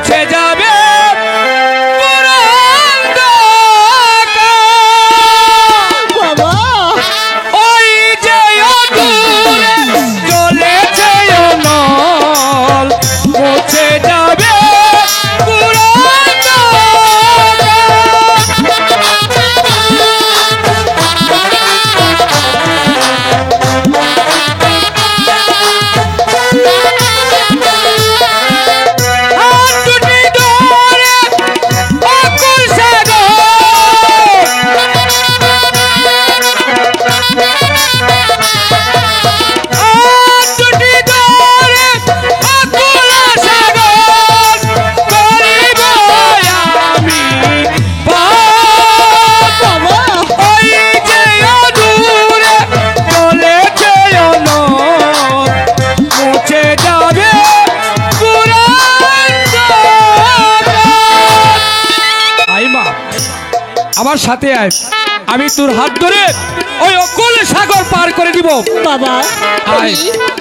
মুছে যাবে বাবা ওই যে দূরে চলেছে অনল মুছে যাবে আমার সাথে আয় আমি তোর হাত ধরে ওই অকুল সাগর পার করে দিব বাবা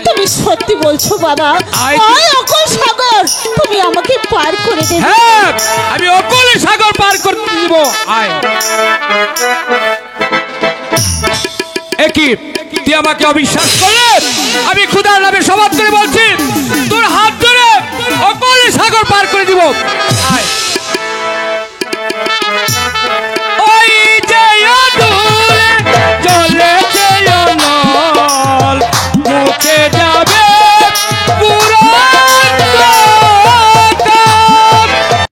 তুমি সত্যি বলছো বাবা ওই অকুল সাগর তুমি আমাকে পার করে দেবে হ্যাঁ আমি অকুল সাগর পার করে দিব আয় একই তুই আমাকে অবিশ্বাস করলে আমি খোদার নামে শপথ করে বলছি তোর হাত ধরে অকুল সাগর পার করে দিব আয়